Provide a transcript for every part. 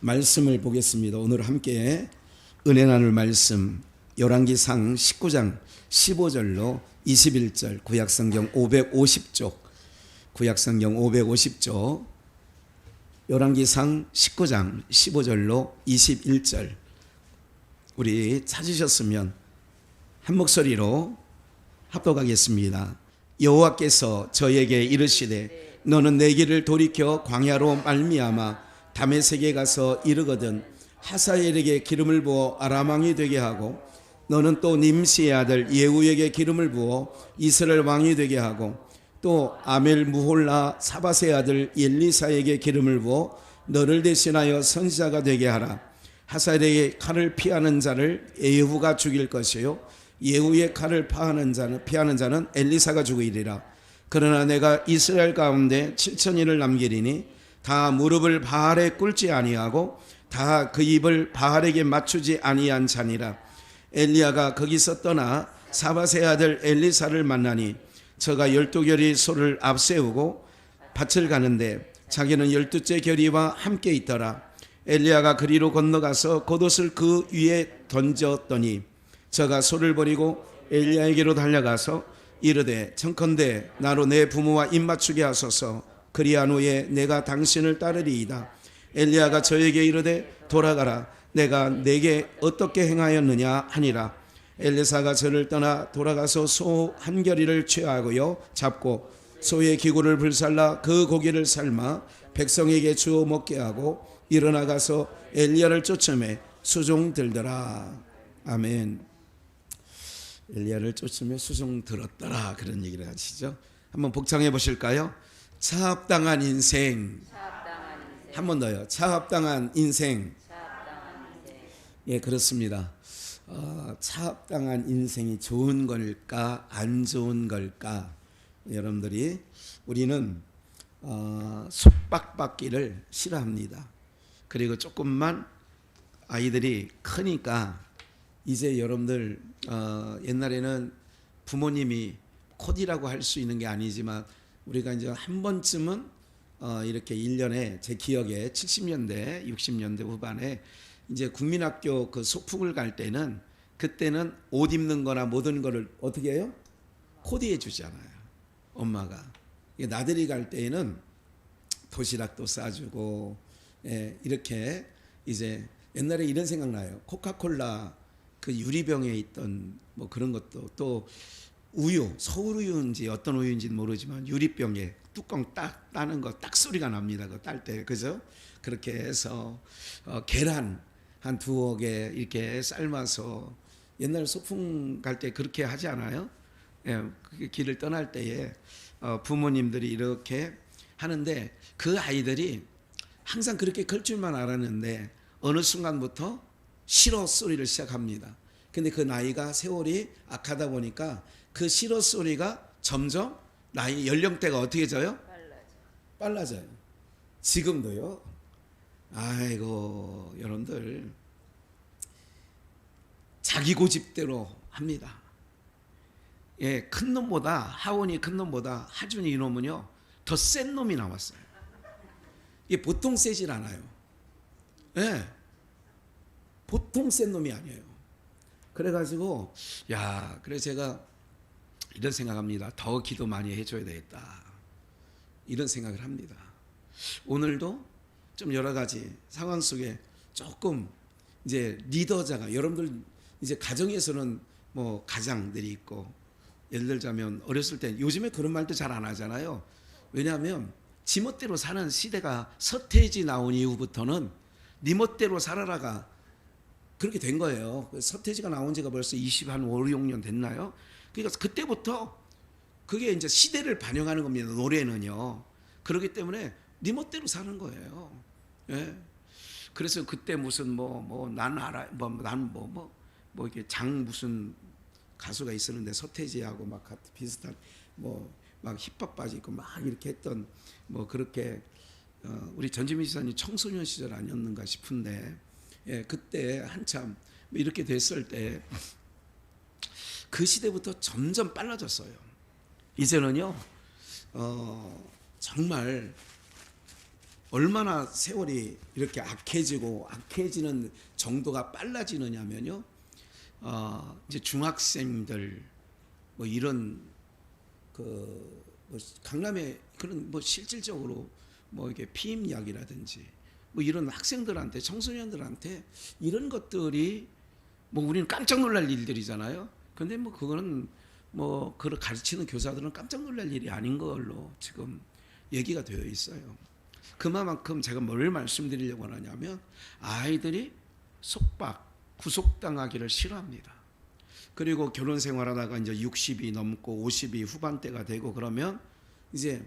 말씀을 보겠습니다. 오늘 함께 은혜 나눌 말씀 열왕기상 19장 15절로 21절 구약성경 550쪽 구약성경 550쪽 열왕기상 19장 15절로 21절 우리 찾으셨으면 한 목소리로 합독하겠습니다. 여호와께서 저에게 이르시되 너는 내 길을 돌이켜 광야로 말미암아 다메섹에 가서 이르거든 하사엘에게 기름을 부어 아람 왕이 되게 하고 너는 또 님시의 아들 예후에게 기름을 부어 이스라엘 왕이 되게 하고 또 아멜 무홀라 사밧의 아들 엘리사에게 기름을 부어 너를 대신하여 선지자가 되게 하라. 하사엘에게 칼을 피하는 자를 예후가 죽일 것이요 예후의 칼을 피하는 자는 엘리사가 죽이리라. 그러나 내가 이스라엘 가운데 7,000인을 남기리니 다 무릎을 바알에 꿇지 아니하고 다 그 입을 바알에게 맞추지 아니한 자니라. 엘리야가 거기서 떠나 사밧의 아들 엘리사를 만나니 저가 12결의 소를 앞세우고 밭을 가는데 자기는 12째 결의와 함께 있더라. 엘리야가 그리로 건너가서 겉옷을 그 위에 던졌더니 저가 소를 버리고 엘리야에게로 달려가서 이르되 청컨대 나로 내 부모와 입맞추게 하소서. 그리한 후에 내가 당신을 따르리이다. 엘리야가 저에게 이르되 돌아가라. 내가 내게 어떻게 행하였느냐 하니라. 엘리사가 저를 떠나 돌아가서 소 한 결의를 취하고요 잡고 소의 기구를 불살라 그 고기를 삶아 백성에게 주어 먹게 하고 일어나가서 엘리야를 쫓으매 수종 들더라. 아멘. 엘리야를 쫓으며 수종 들었더라 그런 얘기를 하시죠. 한번 복창해 보실까요? 차압당한 인생. 한 번 더요. 차압당한 인생. 예, 그렇습니다. 차압당한 인생이 좋은 걸까 안 좋은 걸까? 여러분들이 우리는 속박받기를 싫어합니다. 그리고 조금만 아이들이 크니까 이제 여러분들 옛날에는 부모님이 코디라고 할 수 있는 게 아니지만 우리가 이제 한 번쯤은 이렇게 1년에 제 기억에 70년대 60년대 후반에 이제 국민학교 그 소풍을 갈 때는 그때는 옷 입는 거나 모든 거를 어떻게 해요? 코디해 주잖아요. 엄마가. 나들이 갈 때에는 도시락도 싸주고 이렇게 이제 옛날에 이런 생각나요. 코카콜라 그 유리병에 있던 뭐 그런 것도 또 우유, 서울 우유인지 어떤 우유인지 모르지만 유리병에 뚜껑 딱 따는 거 딱 소리가 납니다. 그거 딸 때. 그죠? 그렇게 해서 계란 한 2개 이렇게 삶아서 옛날 소풍 갈 때 그렇게 하지 않아요? 예, 길을 떠날 때에 부모님들이 이렇게 하는데 그 아이들이 항상 그렇게 걸 줄만 알았는데 어느 순간부터 싫어 소리를 시작합니다. 근데 그 나이가 세월이 악하다 보니까 그 싫어 소리가 점점 나이 연령대가 어떻게 져요? 빨라져요. 지금도요. 아이고 여러분들 자기 고집대로 합니다. 예, 큰 놈보다 하원이 큰 놈보다 하준이 이놈은요 더 센 놈이 나왔어요. 이게 보통 세질 않아요. 예, 보통 센 놈이 아니에요. 그래가지고 그래 제가 이런 생각합니다. 더 기도 많이 해줘야 되겠다. 이런 생각을 합니다. 오늘도 좀 여러 가지 상황 속에 조금 이제 리더자가 여러분들 이제 가정에서는 뭐 가장들이 있고 예를 들자면 어렸을 때 요즘에 그런 말도 잘 안 하잖아요. 왜냐하면 지멋대로 사는 시대가 서태지 나온 이후부터는 네 멋대로 살아라가 그렇게 된 거예요. 서태지가 나온 지가 벌써 5, 6년 됐나요? 그러니까 그때부터 그게 이제 시대를 반영하는 겁니다. 노래는요. 그렇기 때문에 네 멋대로 사는 거예요. 예. 그래서 그때 무슨 난 알아 뭐 이게 장 무슨 가수가 있었는데 서태지하고 막 비슷한 막 힙합 바지 입고 막 이렇게 했던 뭐 그렇게 우리 전지민 지사님 청소년 시절 아니었는가 싶은데 예, 그때 한참 이렇게 됐을 때 그 시대부터 점점 빨라졌어요. 이제는요 정말 얼마나 세월이 이렇게 악해지는 정도가 빨라지느냐면요. 이제 중학생들 뭐 이런 뭐 강남에 그런 뭐 실질적으로 뭐 이렇게 피임약이라든지 뭐 이런 학생들한테 청소년들한테 이런 것들이 뭐 우리는 깜짝 놀랄 일들이잖아요. 근데 뭐 그거는 뭐 그걸 가르치는 교사들은 깜짝 놀랄 일이 아닌 걸로 지금 얘기가 되어 있어요. 그만큼 제가 뭘 말씀드리려고 하냐면 아이들이 속박, 구속당하기를 싫어합니다. 그리고 결혼 생활하다가 이제 60이 넘고 50이 후반대가 되고 그러면 이제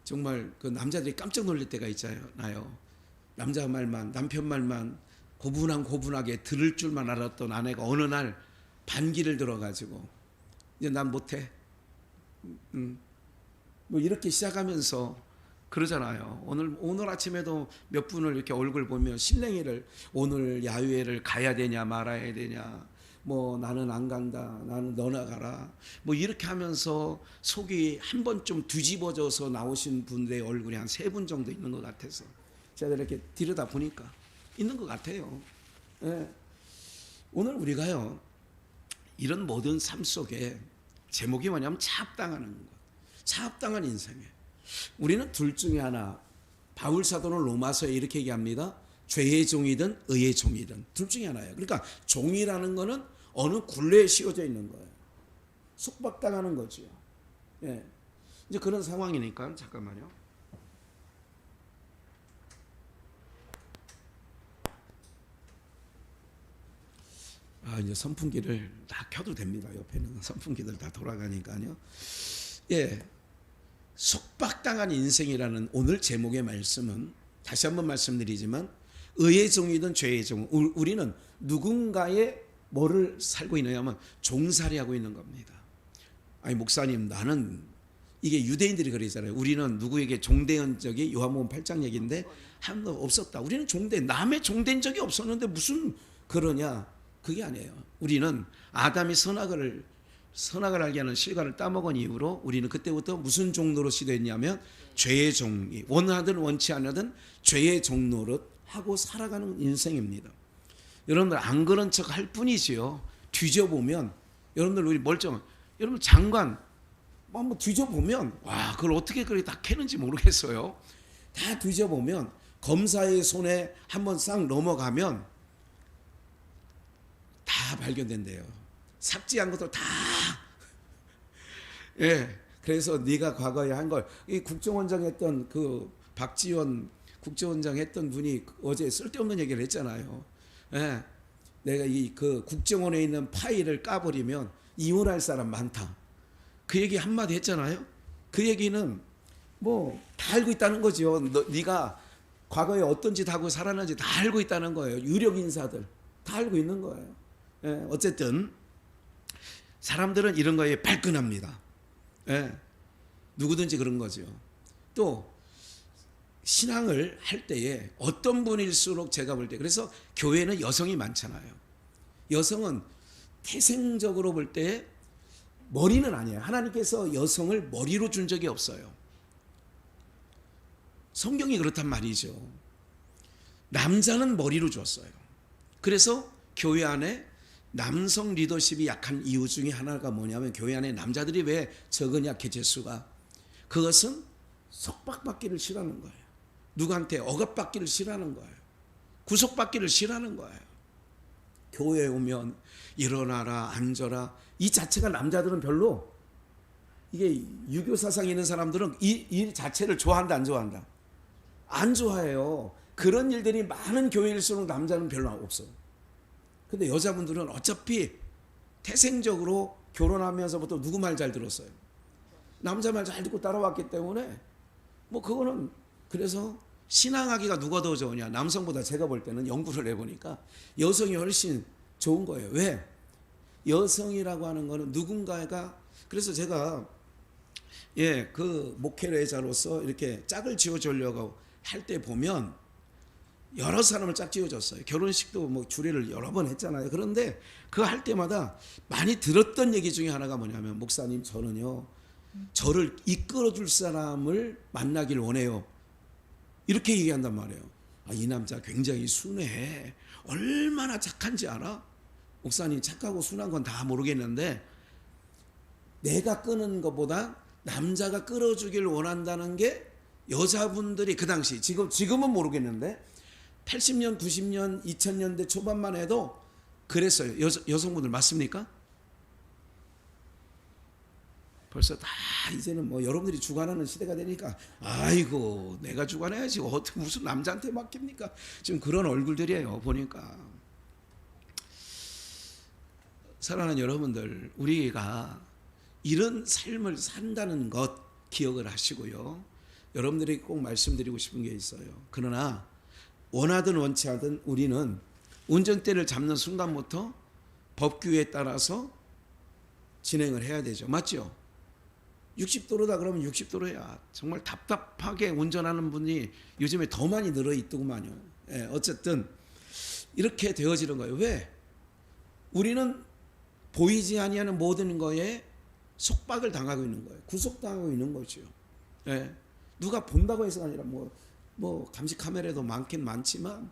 정말 그 남자들이 깜짝 놀랄 때가 있잖아요. 남자 말만, 남편 말만 고분하게 들을 줄만 알았던 아내가 어느 날 반기를 들어가지고 이제 난 못해. 뭐 이렇게 시작하면서 그러잖아요. 오늘 아침에도 몇 분을 이렇게 얼굴 보면 신랑이를 오늘 야유회를 가야 되냐 말아야 되냐. 뭐 나는 안 간다. 나는 너나 가라. 뭐 이렇게 하면서 속이 한 번 좀 뒤집어져서 나오신 분들의 얼굴이 한 3분 정도 있는 것 같아서 제가 이렇게 들여다 보니까 있는 것 같아요. 예. 오늘 우리가요 이런 모든 삶 속에 제목이 뭐냐면 차압당하는 것, 차압당한 인생에 우리는 둘 중에 하나. 바울 사도는 로마서에 이렇게 얘기합니다. 죄의 종이든 의의 종이든 둘 중에 하나예요. 그러니까 종이라는 거는 어느 굴레에 씌워져 있는 거예요. 속박당하는 거죠. 예. 이제 그런 상황이니까 잠깐만요. 이제 선풍기를 다 켜도 됩니다. 옆에는 선풍기들 다 돌아가니까요. 예. 속박당한 인생이라는 오늘 제목의 말씀은 다시 한번 말씀드리지만 의의 종이든 죄의 종, 우리는 누군가의 뭐를 살고 있느냐면 종살이하고 있는 겁니다. 아니 목사님 나는 이게 유대인들이 그러잖아요. 우리는 누구에게 종된 적이 요한복음 8장 얘기인데 한 번 없었다. 우리는 남의 종된 적이 없었는데 무슨 그러냐. 그게 아니에요. 우리는 아담이 선악을 알게 하는 실과를 따먹은 이후로 우리는 그때부터 무슨 종로로 시도했냐면 죄의 종이 원하든 원치 않으든 죄의 종로로 하고 살아가는 인생입니다. 여러분들 안 그런 척 할 뿐이지요. 뒤져보면 여러분들 우리 여러분 장관 한번 뒤져보면 와 그걸 어떻게 그렇게 다 캐는지 모르겠어요. 다 뒤져보면 검사의 손에 한번 싹 넘어가면 다 발견된대요. 삭제한 것도 다. 예. 그래서 네가 과거에 한 걸 이 국정원장 했던 그 박지원 국정원장 했던 분이 어제 쓸데없는 얘기를 했잖아요. 예. 내가 그 국정원에 있는 파일을 까버리면 이혼할 사람 많다. 그 얘기 한마디 했잖아요. 그 얘기는 뭐 다 알고 있다는 거죠. 네가 과거에 어떤 짓 하고 살았는지 다 알고 있다는 거예요. 유력 인사들 다 알고 있는 거예요. 예. 어쨌든 사람들은 이런 거에 발끈합니다. 예. 누구든지 그런 거죠. 또 신앙을 할 때에 어떤 분일수록 제가 볼 때 그래서 교회는 여성이 많잖아요. 여성은 태생적으로 볼 때 머리는 아니에요. 하나님께서 여성을 머리로 준 적이 없어요. 성경이 그렇단 말이죠. 남자는 머리로 줬어요. 그래서 교회 안에 남성 리더십이 약한 이유 중에 하나가 뭐냐면 교회 안에 남자들이 왜 적으냐 개체수가 그것은 속박받기를 싫어하는 거예요. 누구한테 억압받기를 싫어하는 거예요. 구속받기를 싫어하는 거예요. 교회에 오면 일어나라 앉아라 이 자체가 남자들은 별로 이게 유교 사상이 있는 사람들은 이 자체를 좋아한다 안 좋아한다? 안 좋아해요. 그런 일들이 많은 교회일수록 남자는 별로 없어요. 근데 여자분들은 어차피 태생적으로 결혼하면서부터 누구 말 잘 들었어요. 남자 말 잘 듣고 따라왔기 때문에 뭐 그거는 그래서 신앙하기가 누가 더 좋으냐 남성보다 제가 볼 때는 연구를 해보니까 여성이 훨씬 좋은 거예요. 왜? 여성이라고 하는 거는 누군가가 그래서 제가 그 목회자로서 이렇게 짝을 지어주려고 할 때 보면 여러 사람을 짝 지어줬어요. 결혼식도 뭐 주례를 여러 번 했잖아요. 그런데 그거 할 때마다 많이 들었던 얘기 중에 하나가 뭐냐면 목사님 저는요 저를 이끌어줄 사람을 만나길 원해요. 이렇게 얘기한단 말이에요. 아, 이 남자 굉장히 순해. 얼마나 착한지 알아? 목사님, 착하고 순한 건 다 모르겠는데 내가 끄는 것보다 남자가 끌어주길 원한다는 게 여자분들이 그 당시, 지금은 모르겠는데 80년, 90년, 2000년대 초반만 해도 그랬어요. 여성분들 맞습니까? 벌써 다 이제는 뭐 여러분들이 주관하는 시대가 되니까 아이고 내가 주관해야지 어떻게 무슨 남자한테 맡깁니까? 지금 그런 얼굴들이에요. 보니까. 사랑하는 여러분들, 우리가 이런 삶을 산다는 것 기억을 하시고요. 여러분들에게 꼭 말씀드리고 싶은 게 있어요. 그러나 원하든 원치 않든 우리는 운전대를 잡는 순간부터 법규에 따라서 진행을 해야 되죠. 맞죠? 60도로다 그러면 60도로야. 정말 답답하게 운전하는 분이 요즘에 더 많이 늘어 있더구만요. 예, 어쨌든 이렇게 되어지는 거예요. 왜? 우리는 보이지 아니하는 모든 거에 속박을 당하고 있는 거예요. 구속당하고 있는 거죠. 예, 누가 본다고 해서가 아니라 뭐 감시 카메라도 많긴 많지만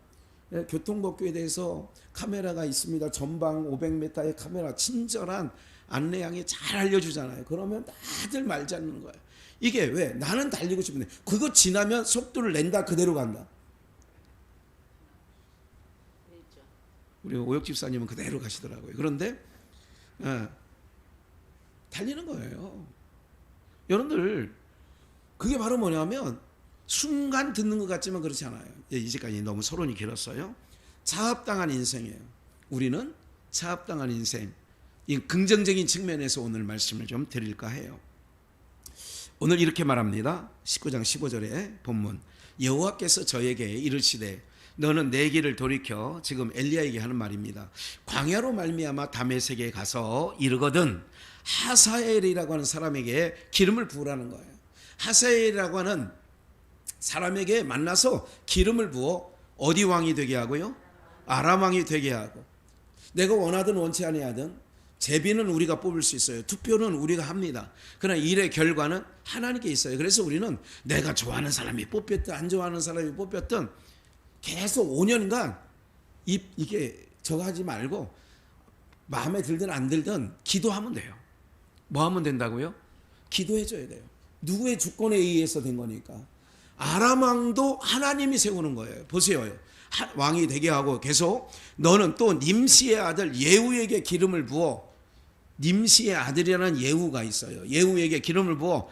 예, 교통법규에 대해서 카메라가 있습니다. 전방 500m의 카메라 친절한 안내양이 잘 알려주잖아요. 그러면 다들 말 잡는 거예요. 이게 왜? 나는 달리고 싶은데 그거 지나면 속도를 낸다 그대로 간다. 우리 오역 집사님은 그대로 가시더라고요. 그런데 달리는 거예요. 여러분들 그게 바로 뭐냐면 순간 듣는 것 같지만 그렇지 않아요. 이제까지 너무 서론이 길었어요. 차압당한 인생이에요. 우리는 차압당한 인생. 이 긍정적인 측면에서 오늘 말씀을 좀 드릴까 해요. 오늘 이렇게 말합니다. 19장 15절에 본문. 여호와께서 저에게 이르시되 너는 내 길을 돌이켜. 지금 엘리야에게 하는 말입니다. 광야로 말미암아 다메섹에 가서 이르거든 하사엘이라고 하는 사람에게 기름을 부으라는 거예요. 하사엘이라고 하는 사람에게 만나서 기름을 부어 어디 왕이 되게 하고요? 아람 왕이 되게 하고. 내가 원하든 원치 아니하든 제비는 우리가 뽑을 수 있어요. 투표는 우리가 합니다. 그러나 일의 결과는 하나님께 있어요. 그래서 우리는 내가 좋아하는 사람이 뽑혔든 안 좋아하는 사람이 뽑혔든 계속 5년간 이게 저거 하지 말고 마음에 들든 안 들든 기도하면 돼요. 뭐 하면 된다고요? 기도해줘야 돼요. 누구의 주권에 의해서 된 거니까. 아람 왕도 하나님이 세우는 거예요. 보세요. 왕이 되게 하고 계속 너는 또 님시의 아들 예후에게 기름을 부어. 님시의 아들이라는 예후가 있어요. 예후에게 기름을 부어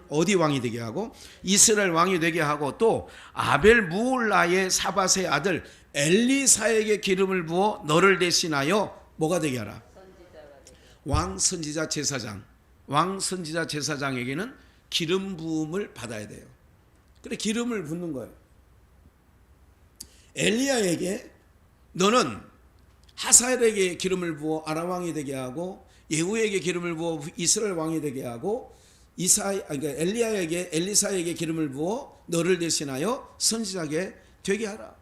어디 왕이 되게 하고 이스라엘 왕이 되게 하고 또 아벨 무올라의 사밧의 아들 엘리사에게 기름을 부어 너를 대신하여 뭐가 되게 하라? 왕 선지자 제사장. 왕 선지자 제사장에게는 기름 부음을 받아야 돼요. 그래 기름을 붓는 거예요. 엘리야에게 너는 하사엘에게 기름을 부어 아람 왕이 되게 하고 예후에게 기름을 부어 이스라엘 왕이 되게 하고 그러니까 엘리야에게 엘리사에게 기름을 부어 너를 대신하여 선지자게 되게 하라.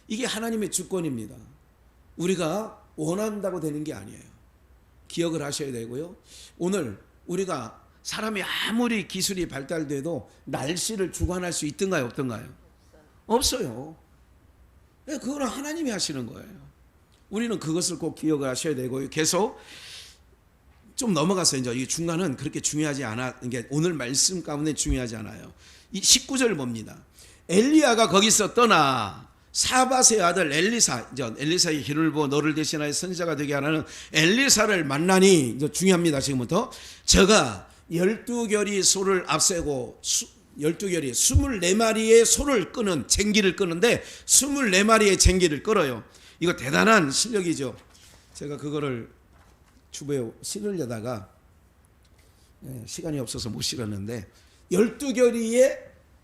이게 하나님의 주권입니다. 우리가 원한다고 되는 게 아니에요. 기억을 하셔야 되고요. 오늘 우리가 사람이 아무리 기술이 발달돼도 날씨를 주관할 수 있던가요, 없던가요? 없어요. 그거는 하나님이 하시는 거예요. 우리는 그것을 꼭 기억을 하셔야 되고요. 계속 좀 넘어가서 이제 이 중간은 그렇게 중요하지 않아. 이게 오늘 말씀 가운데 중요하지 않아요. 이 19절 봅니다. 엘리야가 거기서 떠나 사밧의 아들 엘리사의 기름을 부어 너를 대신하여 선지자가 되게 하는 엘리사를 만나니 이제 중요합니다. 지금부터 저가 12결이 소를 앞세고 12결이 24마리의 소를 끄는 쟁기를 끄는데 24마리의 쟁기를 끌어요. 이거 대단한 실력이죠. 제가 그거를 주부에 실으려다가 시간이 없어서 못 실었는데 12결의의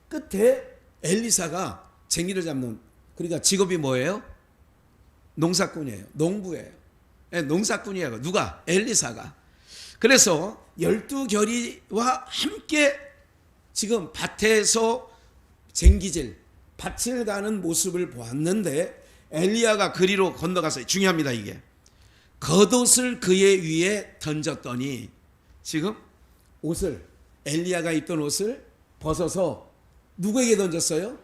끝에 엘리사가 쟁기를 잡는, 그러니까 직업이 뭐예요? 농사꾼이에요. 농부예요. 농사꾼이에요. 누가? 엘리사가. 그래서 12결의와 함께 지금 밭에서 쟁기질, 밭을 가는 모습을 보았는데 엘리야가 그리로 건너가서, 중요합니다 이게, 겉옷을 그의 위에 던졌더니 지금 옷을, 엘리야가 입던 옷을 벗어서 누구에게 던졌어요?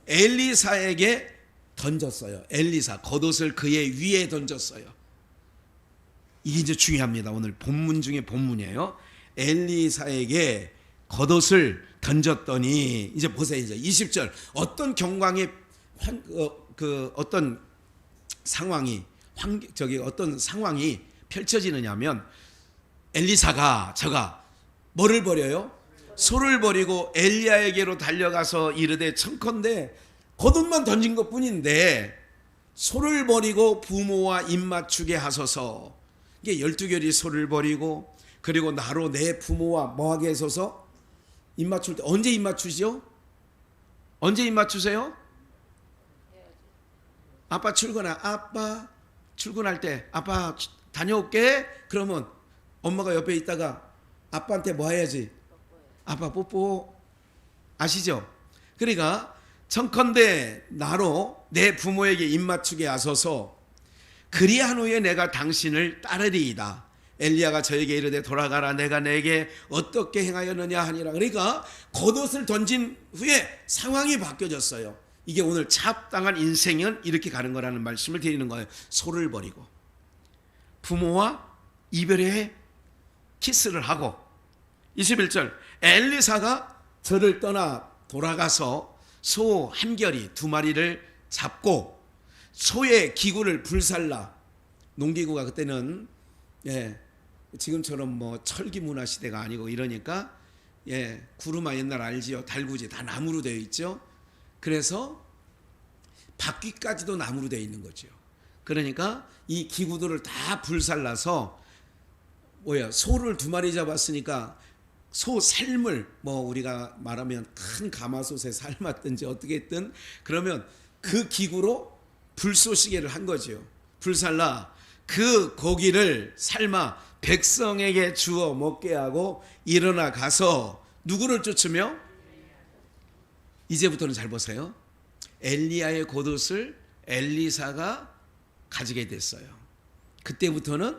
엘리사에게 던졌어요. 엘리사 겉옷을 그의 위에 던졌어요. 이게 이제 중요합니다. 오늘 본문 중에 본문이에요. 엘리사에게 겉옷을 던졌더니 이제 보세요. 이제 20절 어떤 경광의 어떤 상황이 어떤 상황이 펼쳐지느냐면 엘리사가 뭐를 버려요? 소를 버리고 엘리야에게로 달려가서 이르되 청컨대 겉옷만 던진 것뿐인데 소를 버리고 부모와 입맞추게 하소서. 이게 12결이 소를 버리고 그리고 나로 내 부모와 뭐하게 하소서. 입맞출 때 언제 입맞추시오? 언제 입맞추세요? 아빠 출근할 때 아빠 다녀올게. 그러면 엄마가 옆에 있다가 아빠한테 뭐 해야지? 아빠 뽀뽀. 아시죠? 그러니까 청컨대 나로 내 부모에게 입맞추게 하소서. 그리한 후에 내가 당신을 따르리이다. 엘리야가 저에게 이르되 돌아가라. 내가 내게 어떻게 행하였느냐 하니라. 그러니까 겉옷을 던진 후에 상황이 바뀌어졌어요. 이게 오늘 차압당한 인생은 이렇게 가는 거라는 말씀을 드리는 거예요. 소를 버리고 부모와 이별의 키스를 하고 21절 엘리사가 저를 떠나 돌아가서 소 한 결이 2마리를 잡고 소의 기구를 불살라. 농기구가 그때는 지금처럼 뭐 철기 문화 시대가 아니고 이러니까 구루마 옛날 알지요? 달구지 다 나무로 되어 있죠. 그래서 바퀴까지도 나무로 되어 있는 거죠. 그러니까 이 기구들을 다 불살라서 소를 2마리 잡았으니까 소 삶을 우리가 말하면 큰 가마솥에 삶았든지 어떻게 했든 그러면 그 기구로 불쏘시개를 한 거죠. 불살라 그 고기를 삶아 백성에게 주어 먹게 하고 일어나 가서 누구를 쫓으며 이제부터는 잘 보세요. 엘리야의 겉옷을 엘리사가 가지게 됐어요. 그때부터는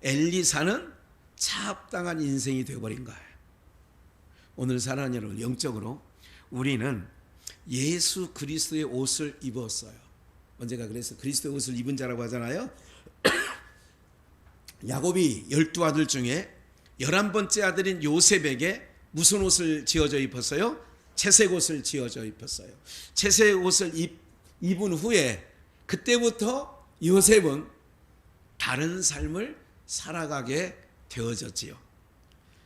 엘리사는 차압당한 인생이 되어버린 거예요. 오늘 사랑하는 여러분, 영적으로 우리는 예수 그리스도의 옷을 입었어요. 언제가 그래서 그리스도의 옷을 입은 자라고 하잖아요. 야곱이 12아들 중에 11번째 아들인 요셉에게 무슨 옷을 지어져 입혔어요? 채색 옷을 지어져 입혔어요. 채색 옷을 입은 후에 그때부터 요셉은 다른 삶을 살아가게 되어졌지요.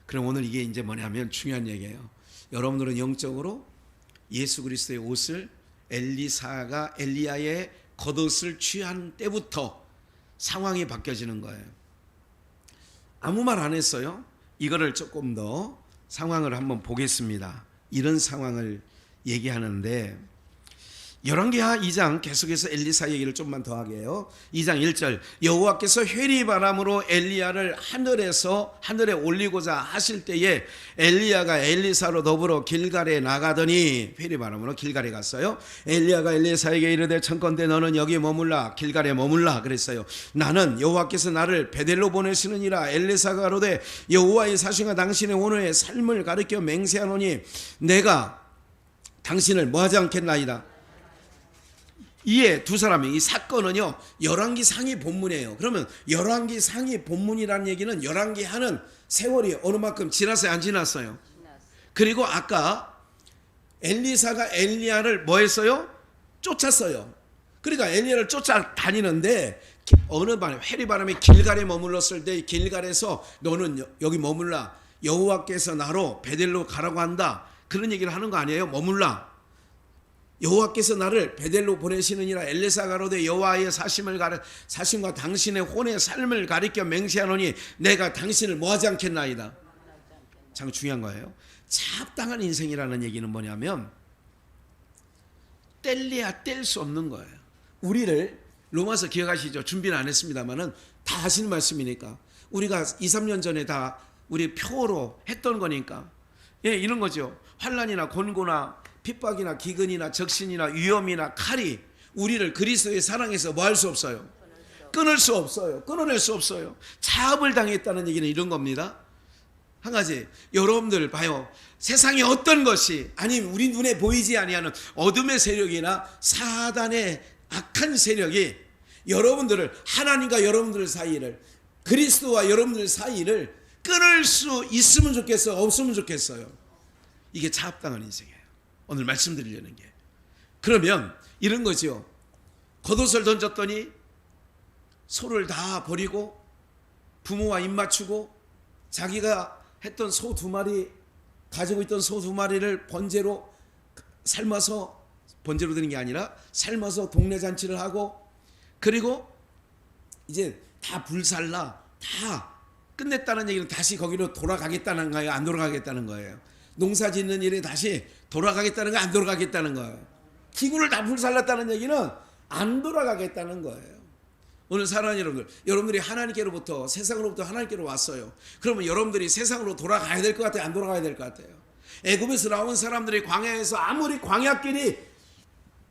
그럼 오늘 이게 이제 뭐냐면 중요한 얘기예요. 여러분들은 영적으로 예수 그리스도의 옷을 엘리사가 엘리야의 겉옷을 취한 때부터 상황이 바뀌어지는 거예요. 아무 말 안 했어요. 이거를 조금 더 상황을 한번 보겠습니다. 이런 상황을 얘기하는데 열왕기하 2장 계속해서 엘리사 얘기를 좀만 더 하게 해요. 2장 1절 여호와께서 회리바람으로 엘리야를 하늘에 올리고자 하실 때에 엘리야가 엘리사로 더불어 길갈에 나가더니 회리바람으로 길갈에 갔어요. 엘리야가 엘리사에게 이르되 청컨대 너는 여기 머물라 길갈에 머물라 그랬어요. 나는 여호와께서 나를 베델로 보내시느니라. 엘리사가 가로되 여호와의 사신과 당신의 오늘의 삶을 가르쳐 맹세하노니 내가 당신을 뭐하지 않겠나이다. 이에 두 사람이 이 사건은요 열왕기 상이 본문이에요. 그러면 열왕기 상이 본문이라는 얘기는 열왕기 하는 세월이 어느 만큼 지났어요, 안 지났어요? 그리고 아까 엘리사가 엘리야를 뭐 했어요? 쫓았어요. 그러니까 엘리야를 쫓아다니는데 어느 밤에 회리바람이 길갈에 머물렀을 때 길갈에서 너는 여기 머물라. 여호와께서 나로 베델로 가라고 한다. 그런 얘기를 하는 거 아니에요? 머물라. 여호와께서 나를 베델로 보내시느니라. 엘리사가 가로되 여호와의 사심과 당신의 혼의 삶을 가리켜 맹세하노니 내가 당신을 뭐하지 않겠나이다. 참 중요한 거예요. 차압당한 인생이라는 얘기는 뭐냐면 뗄래야 뗄 수 없는 거예요. 우리를 로마서 기억하시죠? 준비는 안 했습니다만은 다 하시는 말씀이니까 우리가 2-3년 전에 다 우리 표로 했던 거니까 이런 거죠. 환난이나 곤고나 핍박이나 기근이나 적신이나 위험이나 칼이 우리를 그리스도의 사랑에서 뭐 할 수 없어요? 끊을 수 없어요. 끊어낼 수 없어요. 차압을 당했다는 얘기는 이런 겁니다. 한 가지, 여러분들 봐요. 세상에 어떤 것이, 아니 우리 눈에 보이지 아니하는 어둠의 세력이나 사단의 악한 세력이 여러분들을, 하나님과 여러분들 사이를, 그리스도와 여러분들 사이를 끊을 수 있으면 좋겠어요, 없으면 좋겠어요? 이게 차압당한 인생이에요. 오늘 말씀드리려는 게. 그러면 이런 거죠. 겉옷을 던졌더니 소를 다 버리고 부모와 입 맞추고 자기가 했던 소 2마리, 가지고 있던 소 2마리를 번제로 삶아서, 번제로 드는 게 아니라 삶아서 동네 잔치를 하고, 그리고 이제 다 불살라 다 끝냈다는 얘기는 다시 거기로 돌아가겠다는 거예요, 안 돌아가겠다는 거예요? 농사 짓는 일에 다시 돌아가겠다는 거, 안 돌아가겠다는 거예요? 기구를 다 불살랐다는 얘기는 안 돌아가겠다는 거예요. 오늘 사랑하는 여러분들, 여러분들이 하나님께로부터, 세상으로부터 하나님께로 왔어요. 그러면 여러분들이 세상으로 돌아가야 될 것 같아요, 안 돌아가야 될 것 같아요? 애굽에서 나온 사람들이 광야에서 아무리 광야길이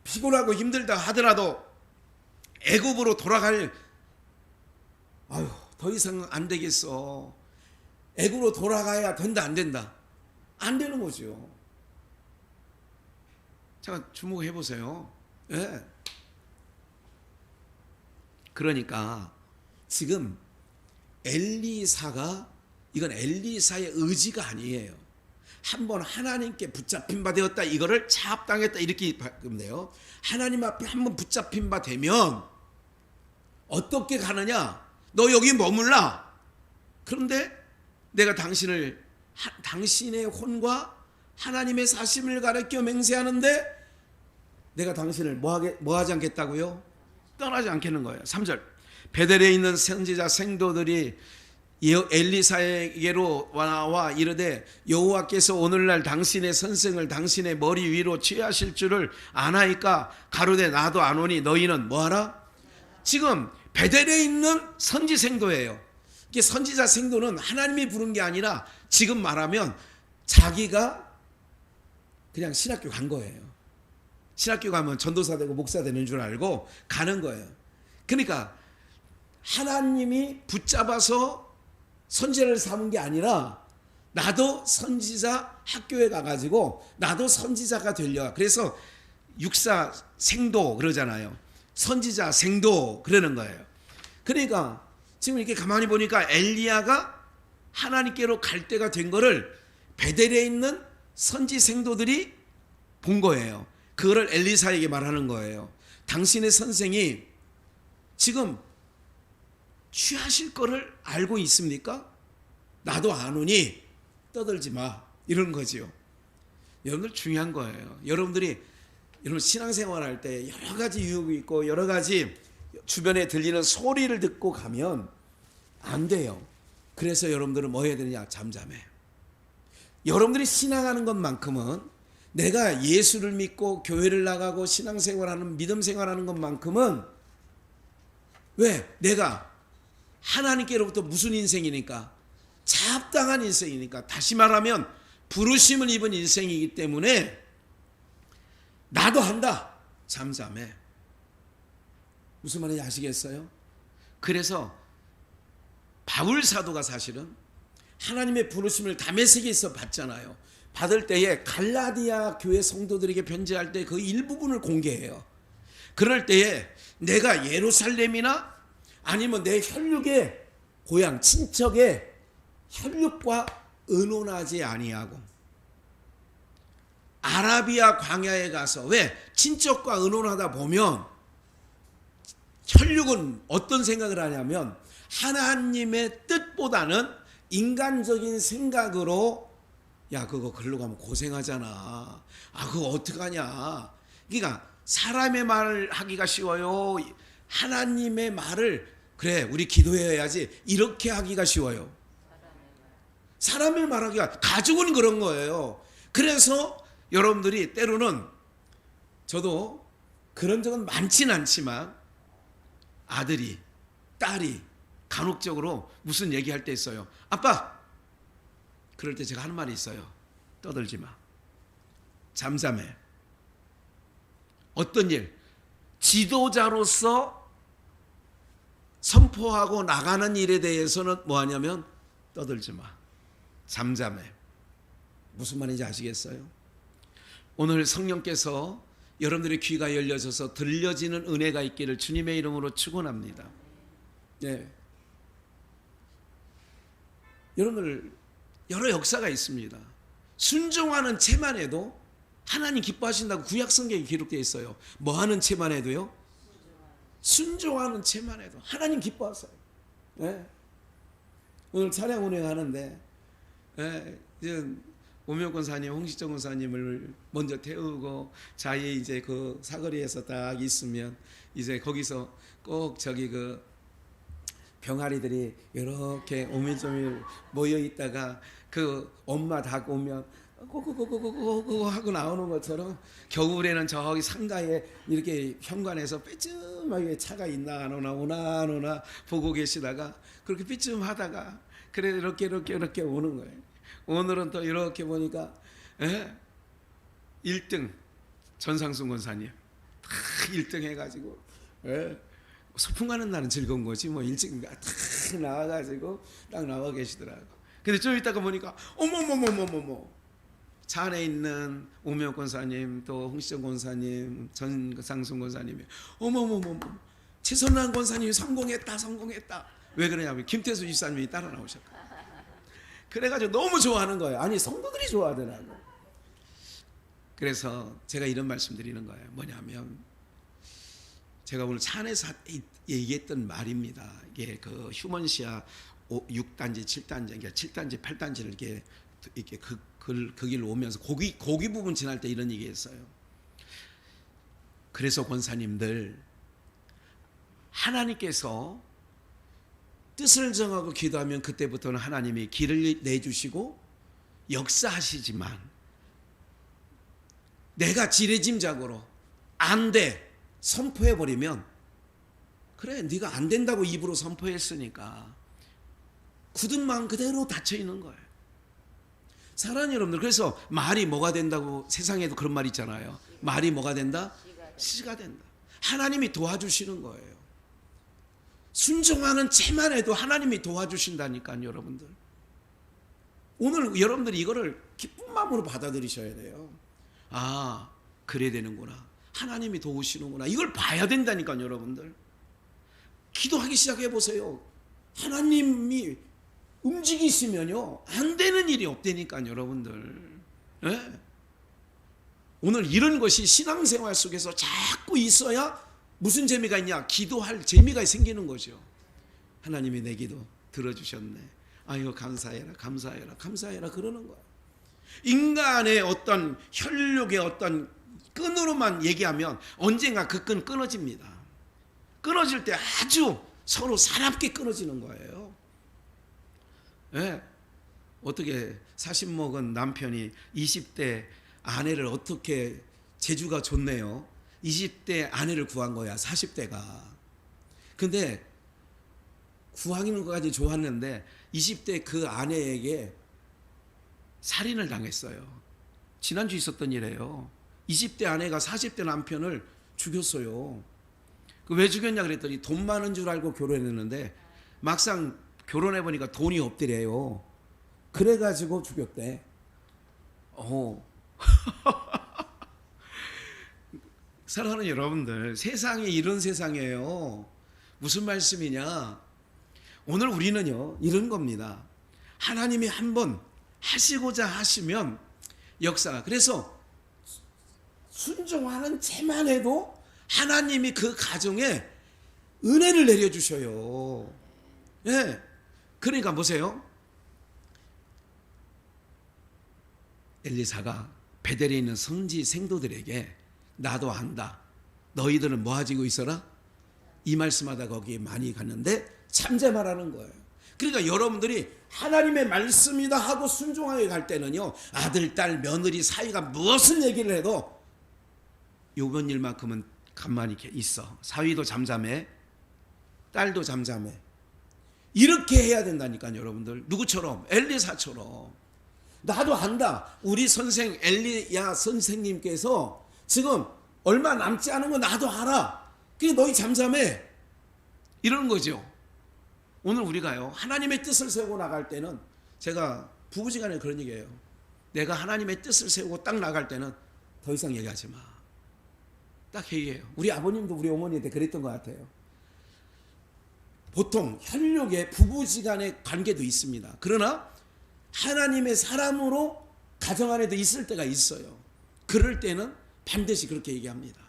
피곤하고 힘들다 하더라도 애굽으로 돌아갈, 아유 더 이상 안 되겠어, 애굽으로 돌아가야 된다, 안 된다? 안 되는 거죠. 잠깐 주목해 보세요. 예. 그러니까 지금 엘리사가, 이건 엘리사의 의지가 아니에요. 한번 하나님께 붙잡힌 바 되었다, 이거를 차압당했다, 이렇게 바꾸면 돼요. 하나님 앞에 한번 붙잡힌 바 되면 어떻게 가느냐? 너 여기 머물라. 그런데 내가 당신을, 당신의 혼과 하나님의 사심을 가르쳐 맹세하는데 내가 당신을 뭐 하지 않겠다고요? 떠나지 않겠는 거예요. 3절, 베델에 있는 선지자 생도들이 엘리사에게로 나와 이르되 여호와께서 오늘날 당신의 선생을 당신의 머리 위로 취하실 줄을 아나이까? 가로되 나도 아노니 너희는 뭐하라? 지금 베델에 있는 선지 생도예요. 이게 선지자 생도는 하나님이 부른 게 아니라 지금 말하면 자기가 그냥 신학교 간 거예요. 신학교 가면 전도사 되고 목사 되는 줄 알고 가는 거예요. 그러니까 하나님이 붙잡아서 선지자를 삼은 게 아니라 나도 선지자 학교에 가가지고 나도 선지자가 되려. 그래서 육사 생도 그러잖아요. 선지자 생도 그러는 거예요. 그러니까 지금 이렇게 가만히 보니까 엘리야가 하나님께로 갈 때가 된 거를 베델에 있는 선지 생도들이 본 거예요. 그거를 엘리사에게 말하는 거예요. 당신의 선생이 지금 취하실 거를 알고 있습니까? 나도 아노니 떠들지 마, 이런 거지요. 여러분들 중요한 거예요. 여러분들이 여러분 신앙생활 할 때 여러 가지 유혹이 있고 여러 가지 주변에 들리는 소리를 듣고 가면 안 돼요. 그래서 여러분들은 뭐 해야 되느냐? 잠잠해. 여러분들이 신앙하는 것만큼은, 내가 예수를 믿고 교회를 나가고 신앙생활하는, 믿음생활하는 것만큼은, 왜? 내가 하나님께로부터 무슨 인생이니까? 차압당한 인생이니까. 다시 말하면 부르심을 입은 인생이기 때문에 나도 한다. 잠잠해. 무슨 말인지 아시겠어요? 그래서 바울 사도가 사실은 하나님의 부르심을 다메섹에서 받잖아요. 받을 때에 갈라디아 교회 성도들에게 편지할 때 그 일부분을 공개해요. 그럴 때에 내가 예루살렘이나 아니면 내 혈육의 고향 친척의 혈육과 의논하지 아니하고, 아라비아 광야에 가서, 왜? 친척과 의논하다 보면 혈육은 어떤 생각을 하냐면 하나님의 뜻보다는 인간적인 생각으로, 야 그거 글로 가면 고생하잖아, 아 그거 어떡하냐. 그러니까 사람의 말을 하기가 쉬워요, 하나님의 말을 그래 우리 기도해야지 이렇게 하기가 쉬워요? 사람의 말하기가, 가족은 그런 거예요. 그래서 여러분들이 때로는, 저도 그런 적은 많진 않지만 아들이 딸이 간혹적으로 무슨 얘기할 때 있어요. 아빠, 그럴 때 제가 하는 말이 있어요. 떠들지 마, 잠잠해. 어떤 일, 지도자로서 선포하고 나가는 일에 대해서는 뭐 하냐면 떠들지 마. 잠잠해. 무슨 말인지 아시겠어요? 오늘 성령께서 여러분들의 귀가 열려져서 들려지는 은혜가 있기를 주님의 이름으로 축원합니다. 네. 여러분들 여러 역사가 있습니다. 순종하는 채만 해도 하나님 기뻐하신다고 구약 성경에 기록되어 있어요. 뭐 하는 채만 해도요? 순종하는 채만 해도 하나님 기뻐하세요. 네. 오늘 차량 운행하는데 이제 오명 권사님, 홍식정 권사님을 먼저 태우고 자기 이제 그 사거리에서 딱 있으면 이제 거기서 꼭 저기 그 병아리들이 이렇게 오밀조밀 모여 있다가 그 엄마 닭 오면 고고고고고고 하고 나오는 것처럼 겨울에는 저기 상가에 이렇게 현관에서 삐쯤하게 차가 있나 안 오나 오나 안 오나 보고 계시다가 그렇게 삐쯤하다가 그래 이렇게 오는 거예요. 오늘은 또 이렇게 보니까 1등 전상순 권사님 다 1등 해가지고 소풍 가는 날은 즐거운 거지 뭐 일찍 딱 나와가지고 딱 나와 계시더라고. 근데 좀 이따가 보니까 어머머머머머머 차 안에 있는 오명 권사님 또 홍시정 권사님 전상순 권사님이 어머머머머 최선란 권사님이 성공했다. 왜 그러냐면 김태수 집사님이 따라 나오셨고 그래가지고 너무 좋아하는 거예요. 아니 성도들이 좋아하더라고. 그래서 제가 이런 말씀 드리는 거예요. 뭐냐면 제가 오늘 차 안에서 얘기했던 말입니다. 이게 그 휴먼시아 6단지, 7단지, 그러니까 7단지, 8단지를 이렇게 그 길로 오면서 고기 부분 지날 때 이런 얘기했어요. 그래서 권사님들 하나님께서 뜻을 정하고 기도하면 그때부터는 하나님이 길을 내주시고 역사하시지만 내가 지레짐작으로 안 돼 선포해버리면 그래 네가 안 된다고 입으로 선포했으니까 굳은 마음 그대로 닫혀있는 거예요. 사랑하는 여러분들, 그래서 말이 뭐가 된다고 세상에도 그런 말 있잖아요. 말이 뭐가 된다? 씨가 된다. 하나님이 도와주시는 거예요. 순종하는 채만 해도 하나님이 도와주신다니까요. 여러분들 오늘 여러분들이 이거를 기쁜 마음으로 받아들이셔야 돼요. 아 그래야 되는구나, 하나님이 도우시는구나, 이걸 봐야 된다니까요. 여러분들 기도하기 시작해 보세요. 하나님이 움직이시면요 안 되는 일이 없다니까요. 여러분들 오늘 이런 것이 신앙생활 속에서 자꾸 있어야 무슨 재미가 있냐? 기도할 재미가 생기는 거죠. 하나님이 내 기도 들어주셨네. 아유 감사해라 그러는 거야. 인간의 어떤 혈육의 어떤 끈으로만 얘기하면 언젠가 그 끈 끊어집니다. 끊어질 때 아주 서로 사납게 끊어지는 거예요. 어떻게 40 먹은 남편이 20대 아내를 어떻게 재주가 좋네요. 20대 아내를 구한 거야. 40대가. 근데 구하는 것까지 좋았는데 20대 그 아내에게 살인을 당했어요. 지난주 있었던 일이에요. 20대 아내가 40대 남편을 죽였어요. 왜 죽였냐 그랬더니 돈 많은 줄 알고 결혼했는데 막상 결혼해보니까 돈이 없더래요. 그래가지고 죽였대. 사랑하는 여러분들, 세상이 이런 세상이에요. 무슨 말씀이냐? 오늘 우리는요 이런 겁니다. 하나님이 한번 하시고자 하시면 역사가, 그래서 순종하는 채만 해도 하나님이 그 가정에 은혜를 내려주셔요. 그러니까 보세요. 엘리사가 베델에 있는 성지 생도들에게 나도 안다, 너희들은 뭐 가지고 있어라? 이 말씀하다 거기에 많이 갔는데 잠잠하라는 거예요. 그러니까 여러분들이 하나님의 말씀이다 하고 순종하게 갈 때는요 아들, 딸, 며느리 사이가 무엇을 얘기를 해도 요번 일만큼은 가만히 있어. 사위도 잠잠해, 딸도 잠잠해. 이렇게 해야 된다니까요. 여러분들 누구처럼? 엘리사처럼. 나도 안다. 우리 선생 엘리야 선생님께서 지금 얼마 남지 않은 거 나도 알아. 그게 너희 잠잠해. 이러는 거죠. 오늘 우리가요 하나님의 뜻을 세우고 나갈 때는 제가 부부지간에 그런 얘기예요. 내가 하나님의 뜻을 세우고 딱 나갈 때는 더 이상 얘기하지 마. 딱 얘기해요. 우리 아버님도 우리 어머니한테 그랬던 것 같아요. 보통 혈육의 부부지간의 관계도 있습니다. 그러나 하나님의 사람으로 가정 안에도 있을 때가 있어요. 그럴 때는 반드시 그렇게 얘기합니다.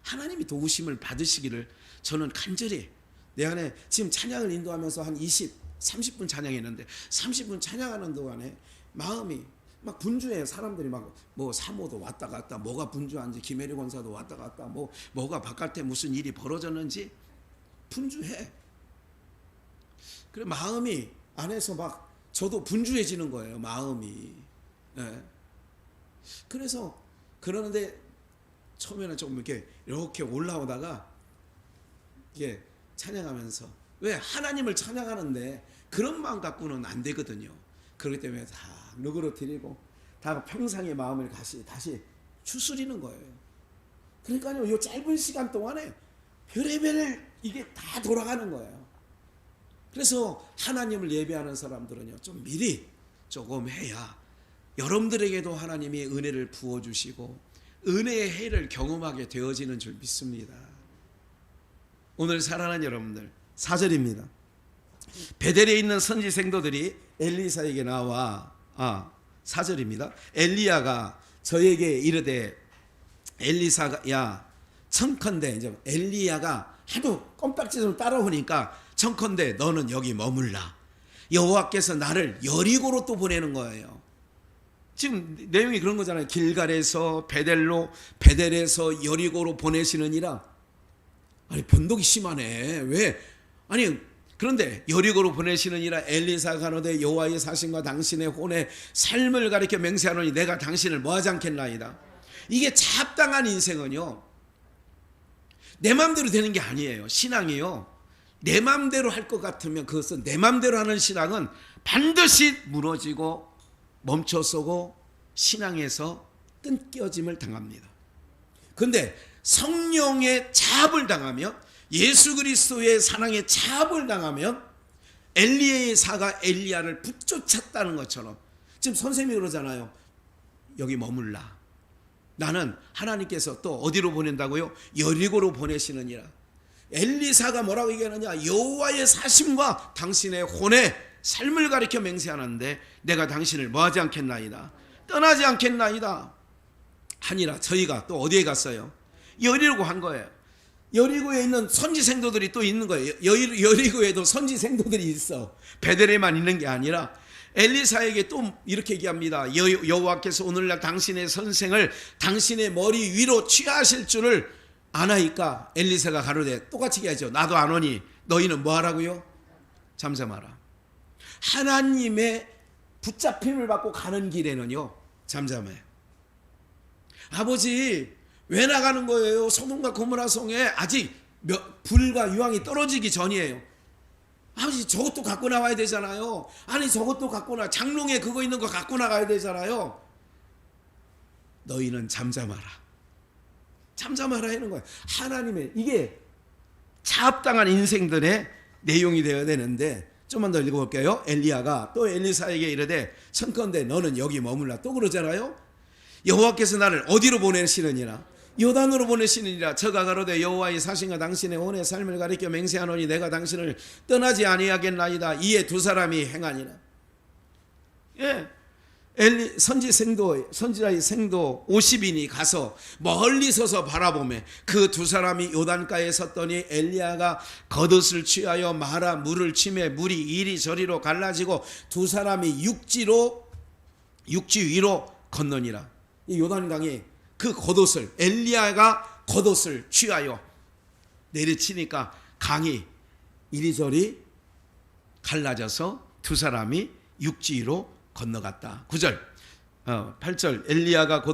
하나님이 도우심을 받으시기를 저는 간절히 내 안에 지금 찬양을 인도하면서 한 30분 찬양했는데 30분 찬양하는 동안에 마음이 막 분주해요. 사람들이 막 뭐 사모도 왔다 갔다, 뭐가 분주한지, 김혜리 권사도 왔다 갔다, 뭐가 바깥에 무슨 일이 벌어졌는지 분주해. 그래 마음이 안에서 막 저도 분주해지는 거예요. 마음이. 네. 그래서 그러는데 처음에는 조금 이렇게 올라오다가 이게 찬양하면서 왜 하나님을 찬양하는데 그런 마음 갖고는 안 되거든요. 그렇기 때문에 다 누그러뜨리고 다 평상의 마음을 다시 추스리는 거예요. 그러니까요, 이 짧은 시간 동안에 별의별 이게 다 돌아가는 거예요. 그래서 하나님을 예배하는 사람들은요, 좀 미리 조금 해야 여러분들에게도 하나님이 은혜를 부어주시고 은혜의 해를 경험하게 되어지는 줄 믿습니다. 오늘 사랑하는 여러분들, 4절입니다. 베델에 있는 선지 생도들이 엘리사에게 나와 4절입니다. 엘리야가 저에게 이르되 엘리사가 야 청컨대, 이제 엘리야가 하도 껌딱지로 따라오니까 청컨대 너는 여기 머물라. 여호와께서 나를 여리고로 또 보내는 거예요. 지금 내용이 그런 거잖아요. 길갈에서 베델에서 여리고로 보내시느니라. 아니 변덕이 심하네. 왜? 아니 그런데 여리고로 보내시느니라. 엘리사가 가로되 여호와의 사신과 당신의 혼의 삶을 가리켜 맹세하노니 내가 당신을 뭐하지 않겠나이다. 이게 잡당한 인생은요, 내 마음대로 되는 게 아니에요. 신앙이요, 내 마음대로 할 것 같으면 그것은 내 마음대로 하는 신앙은 반드시 무너지고 멈춰서고 신앙에서 끈겨짐을 당합니다. 그런데 성령의 차압을 당하면, 예수 그리스도의 사랑의 차압을 당하면 엘리야의 사가 엘리야를 붙쫓았다는 것처럼 지금 선생님이 그러잖아요. 여기 머물라. 나는 하나님께서 또 어디로 보낸다고요? 여리고로 보내시느니라. 엘리사가 뭐라고 얘기하느냐? 여호와의 사심과 당신의 혼의 삶을 가리켜 맹세하는데 내가 당신을 뭐하지 않겠나이다. 떠나지 않겠나이다 하니라. 저희가 또 어디에 갔어요? 여리고 한 거예요. 여리고에 있는 선지 생도들이 또 있는 거예요. 여리고에도 선지 생도들이 있어. 베델에만 있는 게 아니라 엘리사에게 또 이렇게 얘기합니다. 여호와께서 오늘날 당신의 선생을 당신의 머리 위로 취하실 줄을 아나이까. 엘리사가 가로되 똑같이 얘기하죠. 나도 아노니 너희는 뭐 하라고요? 잠잠하라. 하나님의 붙잡힘을 받고 가는 길에는요, 잠잠해. 아버지 왜 나가는 거예요? 소돔과 고모라 성에 아직 불과 유황이 떨어지기 전이에요. 아버지 저것도 갖고 나와야 되잖아요. 아니 저것도 갖고 장롱에 그거 있는 거 갖고 나가야 되잖아요. 너희는 잠잠하라. 잠잠하라 하는 거예요. 하나님의 이게 차압당한 인생들의 내용이 되어야 되는데, 좀만 더 읽어볼게요. 엘리야가 또 엘리사에게 이르되 청컨대 너는 여기 머물라. 또 그러잖아요. 여호와께서 나를 어디로 보내시느니라. 요단으로 보내시느니라. 저가 가로되 여호와의 사신과 당신의 혼의 삶을 가리켜 맹세하노니 내가 당신을 떠나지 아니하겠나이다. 이에 두 사람이 행하니라. 예, 선지자의 생도 50인이 가서 멀리 서서 바라보매 그 두 사람이 요단가에 섰더니 엘리야가 겉옷을 취하여 마라 물을 치매 물이 이리저리로 갈라지고 두 사람이 육지 위로 건너니라. 이 요단강이 그 겉옷을, 엘리야가 겉옷을 취하여 내리치니까 강이 이리저리 갈라져서 두 사람이 육지 위로 건너갔다. 9절 8절 엘리야가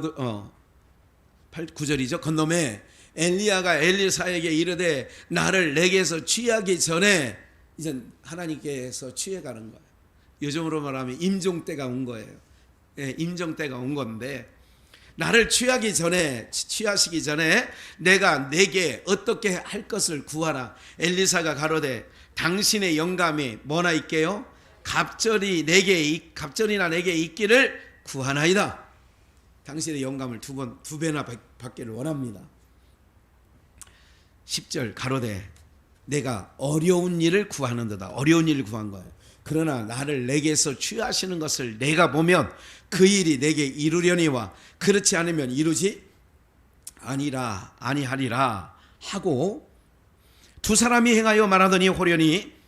9절이죠. 건너매 엘리야가 엘리사에게 이르되 나를 내게서 취하기 전에, 이제 하나님께서 취해가는 거예요. 요즘으로 말하면 임종 때가 온 거예요. 예, 임종 때가 온 건데 나를 취하시기 전에 내가 내게 어떻게 할 것을 구하라. 엘리사가 가로되 당신의 영감이 뭐나 있게요? 갑절이나 내게 있기를 구하나이다. 당신의 영감을 두 배나 받기를 원합니다. 10절 가로되 내가 어려운 일을 구하는도다. 어려운 일을 구한 거예요. 그러나 나를 내게서 취하시는 것을 내가 보면 그 일이 내게 이루려니와 그렇지 않으면 이루지 아니하리라 하고 두 사람이 행하여 말하더니 호련히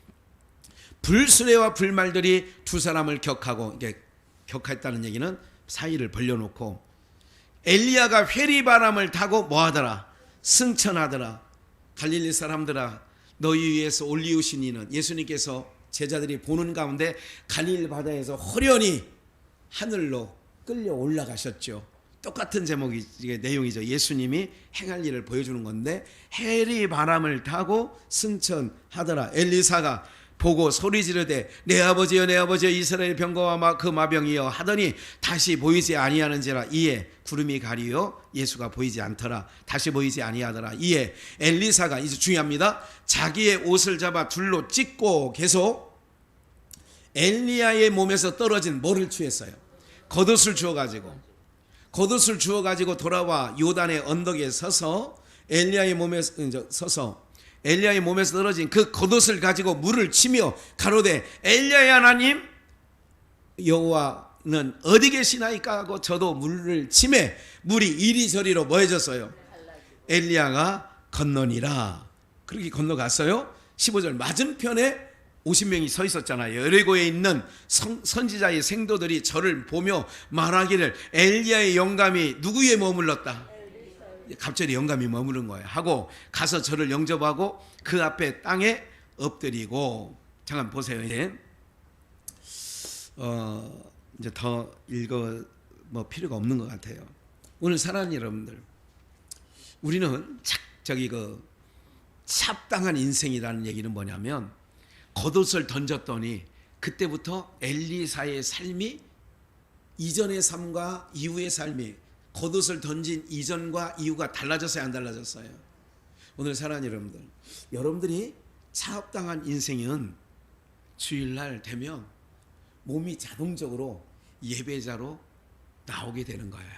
불수레와 불말들이 두 사람을 격하고, 이게 격했다는 얘기는 사이를 벌려놓고 엘리야가 회리바람을 타고 뭐하더라? 승천하더라. 갈릴리 사람들아 너희 위에서 올리우신 이는, 예수님께서 제자들이 보는 가운데 갈릴리 바다에서 호련히 하늘로 끌려 올라가셨죠. 똑같은 제목이 내용이죠. 예수님이 행할 일을 보여주는 건데 해리 바람을 타고 승천하더라. 엘리사가 보고 소리 지르되 내 아버지여 내 아버지여 이스라엘 병거와 그 마병이여 하더니 다시 보이지 아니하는지라. 이에 구름이 가리어 예수가 보이지 않더라. 다시 보이지 아니하더라. 이에 엘리사가, 이제 중요합니다, 자기의 옷을 잡아 둘로 찢고 계속 엘리야의 몸에서 떨어진 뭐를 취했어요? 겉옷을 주워가지고 돌아와 요단의 언덕에 서서 엘리야의 몸에서 떨어진 그 겉옷을 가지고 물을 치며 가로되 엘리야의 하나님 여호와는 어디 계시나이까 하고 저도 물을 치매 물이 이리저리로 뭐해졌어요? 엘리야가 건너니라. 그렇게 건너갔어요. 15절 맞은편에 50명이 서 있었잖아요. 여리고에 있는 선지자의 생도들이 저를 보며 말하기를 엘리야의 영감이 누구에 머물렀다? 갑자기 영감이 머무른 거예요. 하고 가서 저를 영접하고 그 앞에 땅에 엎드리고. 잠깐 보세요. 이제 더 읽어 필요가 없는 것 같아요. 오늘 사랑하는 여러분들, 우리는 찹당한 인생이라는 얘기는 뭐냐면 겉옷을 던졌더니 그때부터 엘리사의 삶이 이전의 삶과 이후의 삶이, 겉옷을 던진 이전과 이후가 달라졌어요, 안 달라졌어요? 오늘 사랑하는 여러분들이 차압당한 인생은 주일날 되면 몸이 자동적으로 예배자로 나오게 되는 거예요.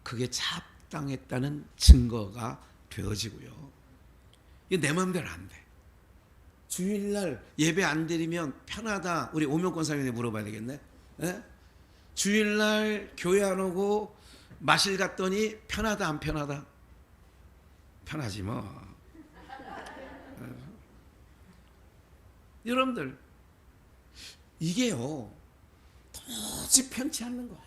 그게 차압당했다는 증거가 되어지고요. 이게 내 마음대로 안 돼. 주일날 예배 안 드리면 편하다. 우리 오명권 사님한테 물어봐야 되겠네. 에? 주일날 교회 안 오고 마실 갔더니 편하다 안 편하다? 편하지 뭐. 여러분들 이게요 도저히 편치 않는 거예요.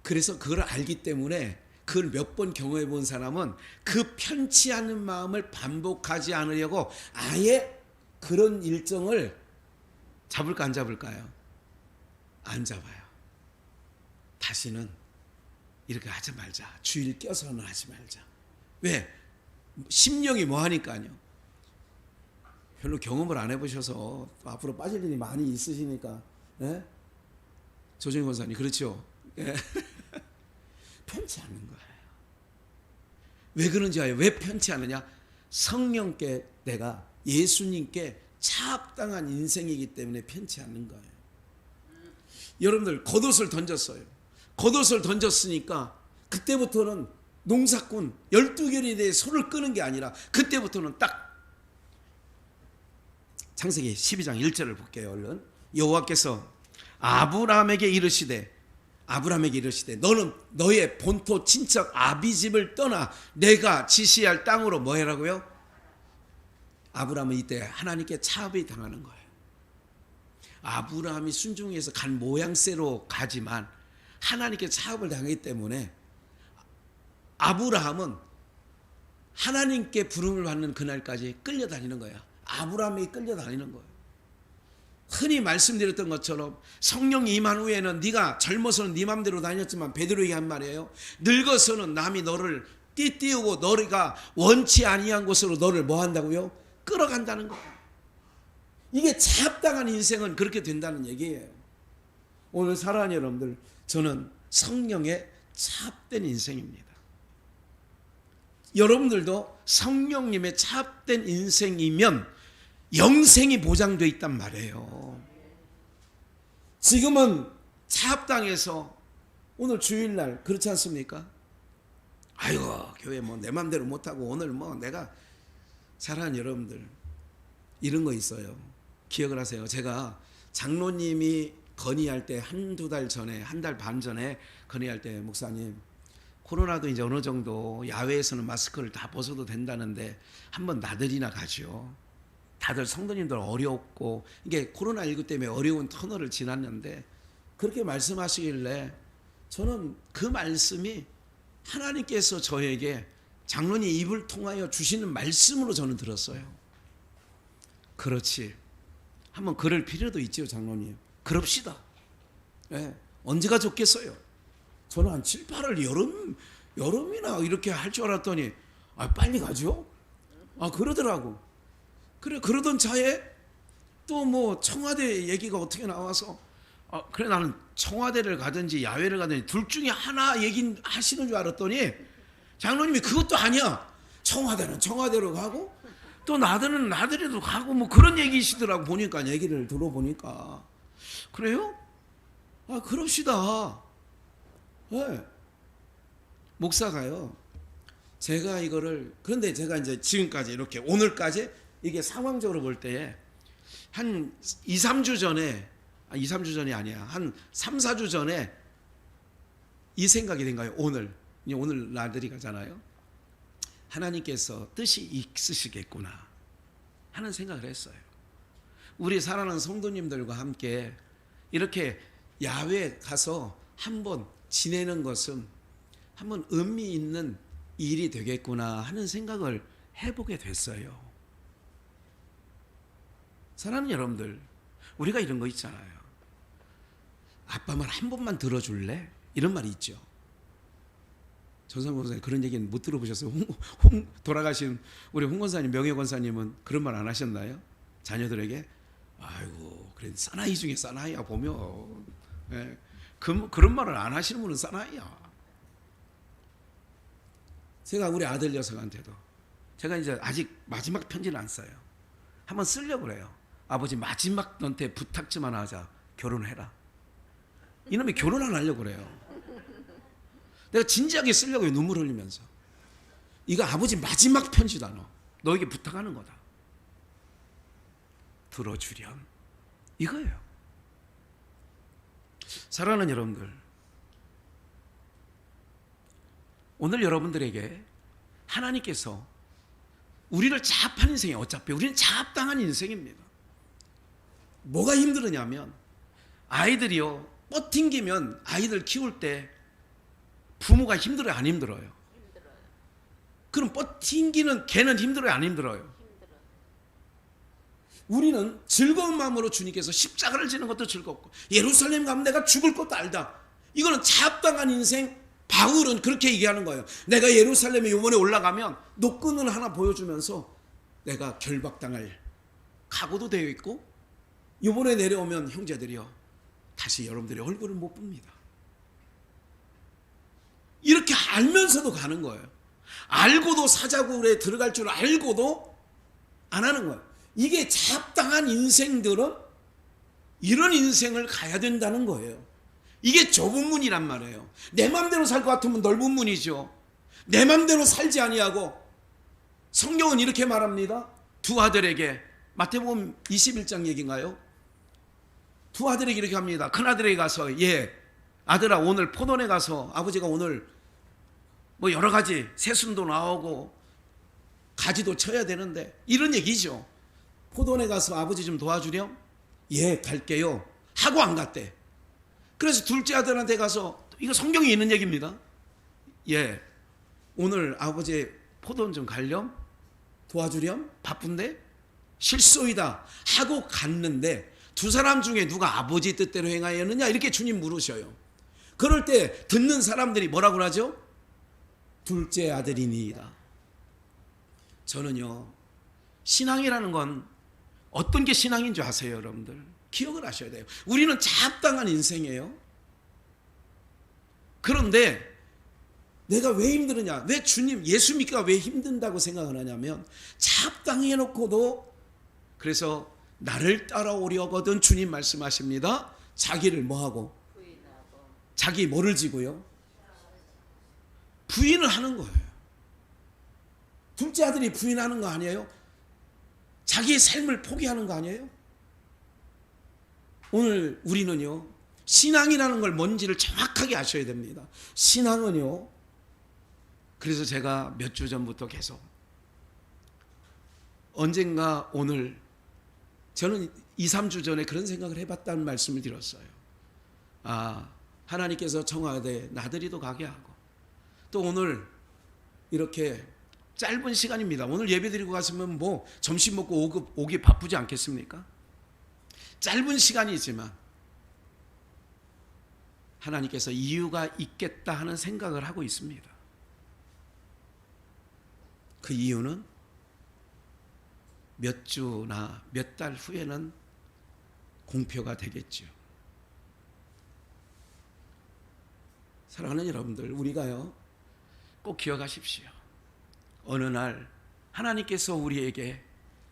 그래서 그걸 알기 때문에 그걸 몇 번 경험해 본 사람은 그 편치 않은 마음을 반복하지 않으려고 아예 그런 일정을 잡을까 안 잡을까요? 안 잡아요. 다시는 이렇게 하지 말자. 주일 껴서는 하지 말자. 왜? 심령이 뭐하니까요. 별로 경험을 안 해보셔서 앞으로 빠질 일이 많이 있으시니까. 예? 조정희 권사님 그렇죠? 예. 편치 않는 거예요. 왜 그런지 알아요? 왜 편치 않느냐? 성령께, 내가 예수님께 차압당한 인생이기 때문에 편치 않는 거예요. 여러분들 겉옷을 던졌어요. 겉옷을 던졌으니까 그때부터는 농사꾼 12결이 대해 소를 끄는 게 아니라 그때부터는 딱 창세기 12장 1절을 볼게요. 얼른. 여호와께서 아브라함에게 이르시되 너는 너의 본토 친척 아비집을 떠나 내가 지시할 땅으로 뭐 해라고요? 아브라함은 이때 하나님께 차압이 당하는 거예요. 아브라함이 순종해서 간 모양새로 가지만 하나님께 차압을 당하기 때문에 아브라함은 하나님께 부름을 받는 그날까지 끌려다니는 거야. 아브라함이 끌려다니는 거예요. 흔히 말씀드렸던 것처럼 성령이 임한 후에는 네가 젊어서는 네 맘대로 다녔지만 베드로에게 한 말이에요. 늙어서는 남이 너를 띠띠우고 너가 원치 아니한 곳으로 너를 뭐 한다고요? 끌어간다는 거예요. 이게 차압당한 인생은 그렇게 된다는 얘기예요. 오늘 사랑하는 여러분들, 저는 성령에 차압된 인생입니다. 여러분들도 성령님의 차압된 인생이면 영생이 보장되어 있단 말이에요. 지금은 차압당해서 오늘 주일날 그렇지 않습니까? 아이고 교회 뭐 내 맘대로 못하고 오늘 뭐 내가 사랑하는 여러분들 이런 거 있어요. 기억을 하세요. 제가 장로님이 건의할 때 한두 달 전에 한 달 반 전에 건의할 때 목사님 코로나도 이제 어느 정도 야외에서는 마스크를 다 벗어도 된다는데 한번 나들이나 가죠. 다들 성도님들 어렵고 이게 코로나19 때문에 어려운 터널을 지났는데 그렇게 말씀하시길래 저는 그 말씀이 하나님께서 저에게 장로님 입을 통하여 주시는 말씀으로 저는 들었어요. 그렇지. 한번 그럴 필요도 있죠, 장로님. 그럽시다. 네. 언제가 좋겠어요? 저는 한 7, 8월 여름이나 이렇게 할 줄 알았더니 빨리 가죠? 그러더라고. 그래 그러던 차에 또 뭐 청와대 얘기가 어떻게 나와서 그래 나는 청와대를 가든지 야외를 가든지 둘 중에 하나 얘기 하시는 줄 알았더니 장로님이 그것도 아니야. 청와대는 청와대로 가고 또 나들은 나들이도 가고 뭐 그런 얘기시더라고. 보니까 얘기를 들어보니까 그래요? 그럽시다. 네. 목사가요. 제가 이거를 그런데 제가 이제 지금까지 이렇게 오늘까지 이게 상황적으로 볼 때 한 2, 3주 전에 2, 3주 전이 아니야. 한 3, 4주 전에 이 생각이 된 거예요. 오늘 나들이 가잖아요. 하나님께서 뜻이 있으시겠구나 하는 생각을 했어요. 우리 사랑하는 성도님들과 함께 이렇게 야외에 가서 한번 지내는 것은 한번 의미 있는 일이 되겠구나 하는 생각을 해보게 됐어요. 사랑하는 여러분들, 우리가 이런 거 있잖아요. 아빠 말 한 번만 들어줄래? 이런 말이 있죠. 전상권 권사님 그런 얘기는 못 들어보셨어요? 돌아가신 우리 홍 권사님, 명예 권사님은 그런 말 안 하셨나요? 자녀들에게? 아이고, 그래 사나이 중에 사나이야 보면. 예, 그런 말을 안 하시는 분은 사나이야. 제가 우리 아들 녀석한테도 제가 이제 아직 마지막 편지는 안 써요. 한번 쓰려고 그래요. 아버지 마지막 너한테 부탁 좀 하나 하자. 결혼해라. 이놈이 결혼 안 하려고 그래요. 내가 진지하게 쓰려고 해요. 눈물 흘리면서. 이거 아버지 마지막 편지다. 너에게 부탁하는 거다. 들어주렴. 이거예요. 사랑하는 여러분들, 오늘 여러분들에게 하나님께서 우리를 자합한 인생이에요. 어차피 우리는 자합당한 인생입니다. 뭐가 힘들으냐면 아이들이요 뻗팅기면 아이들 키울 때 부모가 힘들어요, 안 힘들어요? 그럼 뻗팅기는 걔는 힘들어요, 안 힘들어요? 우리는 즐거운 마음으로 주님께서 십자가를 지는 것도 즐겁고 예루살렘 가면 내가 죽을 것도 알다. 이거는 자합당한 인생. 바울은 그렇게 얘기하는 거예요. 내가 예루살렘에 이번에 올라가면 노끈을 하나 보여주면서 내가 결박당할 각오도 되어 있고 이번에 내려오면 형제들이요 다시 여러분들의 얼굴을 못 봅니다. 이렇게 알면서도 가는 거예요. 알고도 사자굴에 들어갈 줄 알고도 안 하는 거예요. 이게 자합당한 인생들은 이런 인생을 가야 된다는 거예요. 이게 좁은 문이란 말이에요. 내 맘대로 살 것 같으면 넓은 문이죠. 내 맘대로 살지 아니하고 성경은 이렇게 말합니다. 두 아들에게 마태복음 21장 얘기인가요? 두 아들에게 이렇게 합니다. 큰아들에게 가서 아들아 오늘 포도원에 가서 아버지가 오늘 뭐 여러 가지 새순도 나오고 가지도 쳐야 되는데 이런 얘기죠. 포도원에 가서 아버지 좀 도와주렴? 갈게요 하고 안 갔대. 그래서 둘째 아들한테 가서 이거 성경에 있는 얘기입니다. 오늘 아버지 포도원 좀 가렴? 도와주렴? 바쁜데? 실소이다 하고 갔는데 두 사람 중에 누가 아버지 뜻대로 행하였느냐 이렇게 주님 물으셔요. 그럴 때 듣는 사람들이 뭐라고 하죠? 둘째 아들이니이다. 저는요 신앙이라는 건 어떤 게 신앙인 줄 아세요 여러분들? 기억을 하셔야 돼요. 우리는 자합당한 인생이에요. 그런데 내가 왜 힘드느냐? 왜 주님 예수 믿기가 왜 힘든다고 생각을 하냐면 자합당해놓고도 그래서 나를 따라오려거든 주님 말씀하십니다. 자기를 뭐하고? 자기 뭐를 지고요? 부인을 하는 거예요. 둘째 아들이 부인하는 거 아니에요? 자기의 삶을 포기하는 거 아니에요? 오늘 우리는요, 신앙이라는 걸 뭔지를 정확하게 아셔야 됩니다. 신앙은요, 그래서 제가 몇 주 전부터 계속 언젠가 오늘 저는 2, 3주 전에 그런 생각을 해봤다는 말씀을 드렸어요. 하나님께서 청와대 나들이도 가게 하고 또 오늘 이렇게 짧은 시간입니다. 오늘 예배 드리고 갔으면 뭐 점심 먹고 오기 바쁘지 않겠습니까? 짧은 시간이지만 하나님께서 이유가 있겠다 하는 생각을 하고 있습니다. 그 이유는 몇 주나 몇 달 후에는 공표가 되겠죠. 사랑하는 여러분들, 우리가요 꼭 기억하십시오. 어느 날 하나님께서 우리에게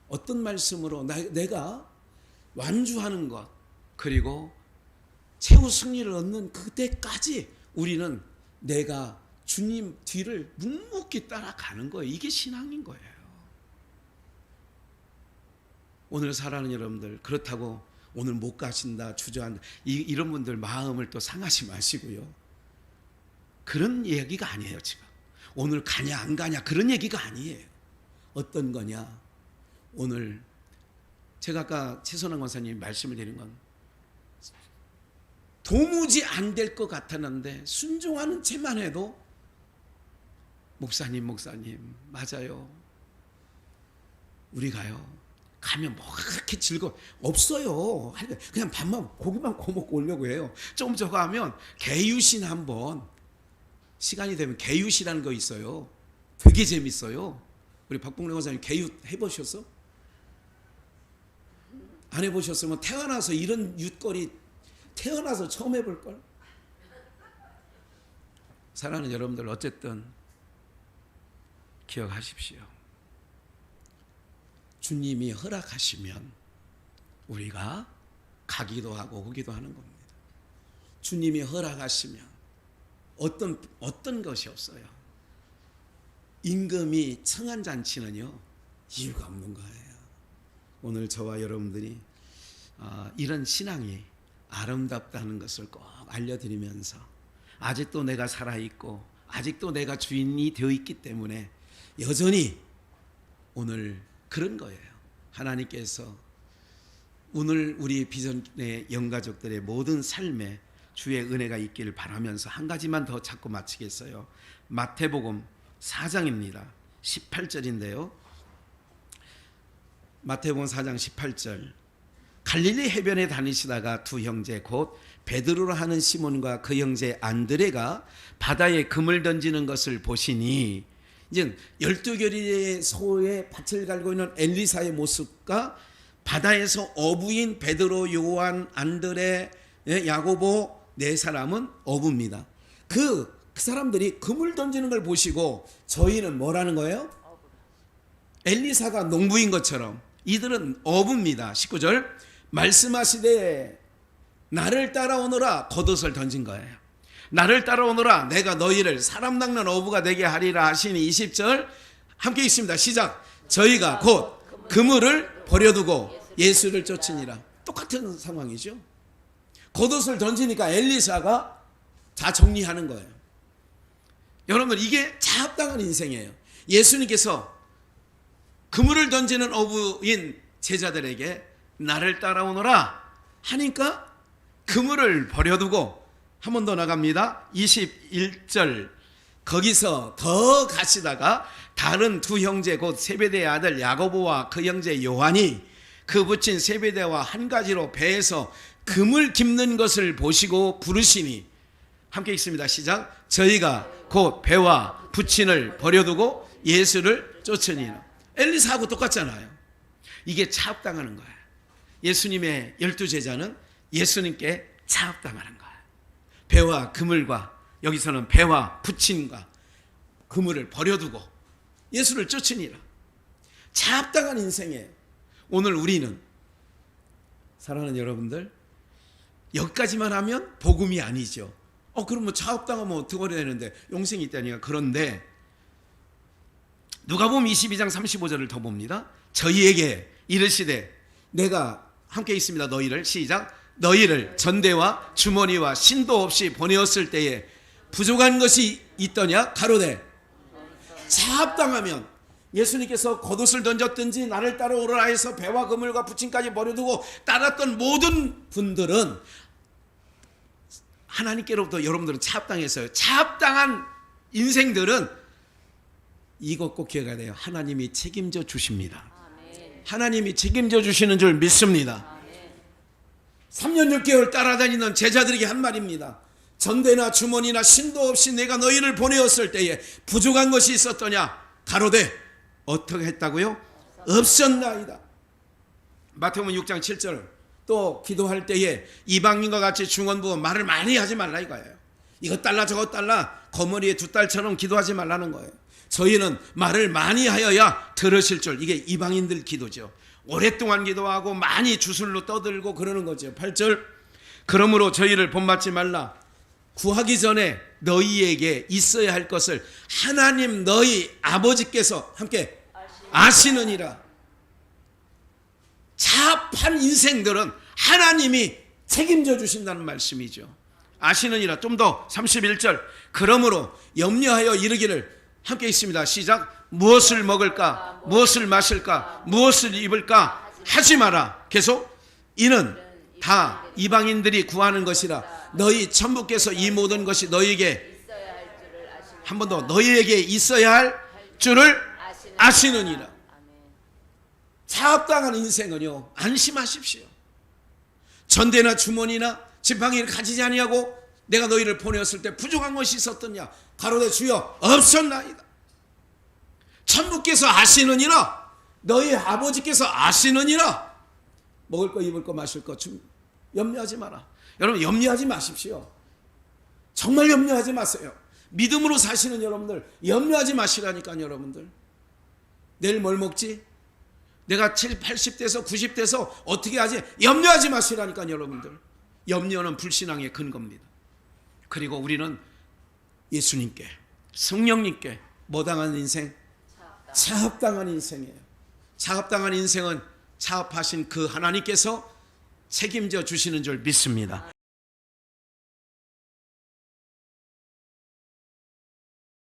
어떤 말씀으로 내가 완주하는 것, 그리고 최후 승리를 얻는 그때까지 우리는 내가 주님 뒤를 묵묵히 따라가는 거예요. 이게 신앙인 거예요. 오늘 살아가는 여러분들, 그렇다고 오늘 못 가신다, 주저한다, 이런 분들 마음을 또 상하지 마시고요. 그런 얘기가 아니에요. 지금 오늘 가냐 안 가냐 그런 얘기가 아니에요. 어떤 거냐, 오늘 제가 아까 최선왕 권사님이 말씀을 드린 건 도무지 안 될 것 같았는데 순종하는 채만 해도 목사님 맞아요. 우리가요 가면 뭐 그렇게 즐거워 없어요. 그냥 밥만 고기만 구워 먹고 오려고 해요. 좀 저거 하면 개유신 한번 시간이 되면 개유시라는 거 있어요. 되게 재밌어요. 우리 박봉래 권사님 개유 해보셨어? 안 해보셨으면 태어나서 이런 윷거리 태어나서 처음 해볼걸? 사랑하는 여러분들, 어쨌든 기억하십시오. 주님이 허락하시면 우리가 가기도 하고 오기도 하는 겁니다. 주님이 허락하시면 어떤 것이 없어요. 임금이 청한 잔치는요 이유가 없는 거예요. 오늘 저와 여러분들이 이런 신앙이 아름답다는 것을 꼭 알려드리면서 아직도 내가 살아있고 아직도 내가 주인이 되어 있기 때문에 여전히 오늘 그런 거예요. 하나님께서 오늘 우리 비전의 영가족들의 모든 삶에 주의 은혜가 있기를 바라면서 한 가지만 더 찾고 마치겠어요. 마태복음 4장입니다. 18절인데요. 마태복음 4장 18절. 갈릴리 해변에 다니시다가 두 형제 곧 베드로라 하는 시몬과 그 형제 안드레가 바다에 금을 던지는 것을 보시니, 이제 12결의의 소에 밭을 갈고 있는 엘리사의 모습과 바다에서 어부인 베드로, 요한, 안드레, 야고보 네 사람은 어부입니다. 그 사람들이 금을 던지는 걸 보시고 저희는 뭐라는 거예요? 엘리사가 농부인 것처럼 이들은 어부입니다. 19절. 말씀하시되 나를 따라오너라 겉옷을 던진 거예요. 나를 따라오너라 내가 너희를 사람 낚는 어부가 되게 하리라 하시니 20절 함께 읽습니다. 시작. 저희가 곧 그물을 버려두고 예수를 쫓으니라. 똑같은 상황이죠. 겉옷을 던지니까 엘리사가 다 정리하는 거예요. 여러분, 이게 자합당한 인생이에요. 예수님께서 그물을 던지는 어부인 제자들에게 나를 따라오너라 하니까 그물을 버려두고 한 번 더 나갑니다. 21절. 거기서 더 가시다가 다른 두 형제 곧 세베대의 아들 야고보와 그 형제 요한이 그 붙인 세베대와 한 가지로 배에서 금을 깁는 것을 보시고 부르시니, 함께 읽습니다. 시작. 저희가 곧 배와 부친을 버려두고 예수를 쫓으니라. 엘리사하고 똑같잖아요. 이게 차압당하는 거예요. 예수님의 12제자는 예수님께 차압당하는 거예요. 배와 그물과, 여기서는 배와 부친과 그물을 버려두고 예수를 쫓으니라. 차압당한 인생이에요. 오늘 우리는 사랑하는 여러분들, 여기까지만 하면 복음이 아니죠. 그럼 뭐 차업당하면 어떻게 되는데 영생이 있다니까. 그런데 누가복음 22장 35절을 더 봅니다. 저희에게 이르시되 내가 함께 있습니다. 너희를 시작. 너희를 전대와 주머니와 신도 없이 보내었을 때에 부족한 것이 있더냐? 가로되 차압당하면, 예수님께서 겉옷을 던졌든지 나를 따라오라 해서 배와 그물과 부침까지 버려두고 따랐던 모든 분들은 하나님께로부터 여러분들은 차압당했어요. 차압당한 인생들은 이것 꼭 기억해야 돼요. 하나님이 책임져 주십니다. 하나님이 책임져 주시는 줄 믿습니다. 3년 6개월 따라다니는 제자들에게 한 말입니다. 전대나 주머니나 신도 없이 내가 너희를 보내었을 때에 부족한 것이 있었더냐? 가로되 어떻게 했다고요? 없었나이다. 마태복음 6장 7절 또 기도할 때에 이방인과 같이 중언부어 말을 많이 하지 말라 이거예요. 이것 달라 저것 달라 거머리에 두 딸처럼 기도하지 말라는 거예요. 저희는 말을 많이 하여야 들으실 줄. 이게 이방인들 기도죠. 오랫동안 기도하고 많이 주술로 떠들고 그러는 거죠. 8절 그러므로 저희를 본받지 말라. 구하기 전에 너희에게 있어야 할 것을 하나님 너희 아버지께서 함께 아시느니라. 차압한 인생들은 하나님이 책임져 주신다는 말씀이죠. 아시느니라. 좀 더 31절 그러므로 염려하여 이르기를 함께 있습니다. 시작. 무엇을 먹을까? 무엇을 마실까? 무엇을 입을까? 하지 마라. 계속. 이는 다 이방인들이 구하는 것이라. 너희 천부께서 이 모든 것이 너희에게 한 번 더 너희에게 있어야 할 줄을 아시느니라. 차압당한 인생은요, 안심하십시오. 전대나 주머니나 지팡이를 가지지 아니하고 내가 너희를 보내었을 때 부족한 것이 있었더냐? 가로되 주여 없었나이다. 천부께서 아시느니라. 너희 아버지께서 아시느니라. 먹을 거 입을 거 마실 거 염려하지 마라. 여러분 염려하지 마십시오. 정말 염려하지 마세요. 믿음으로 사시는 여러분들 염려하지 마시라니까요. 여러분들 내일 뭘 먹지? 내가 70, 80대에서 90대에서 어떻게 하지? 염려하지 마시라니까요. 여러분들 염려는 불신앙의 근거입니다. 그리고 우리는 예수님께 성령님께 뭐 당한 인생? 차압당한 인생이에요. 차압당한 인생은 차압하신 그 하나님께서 책임져 주시는 줄 믿습니다.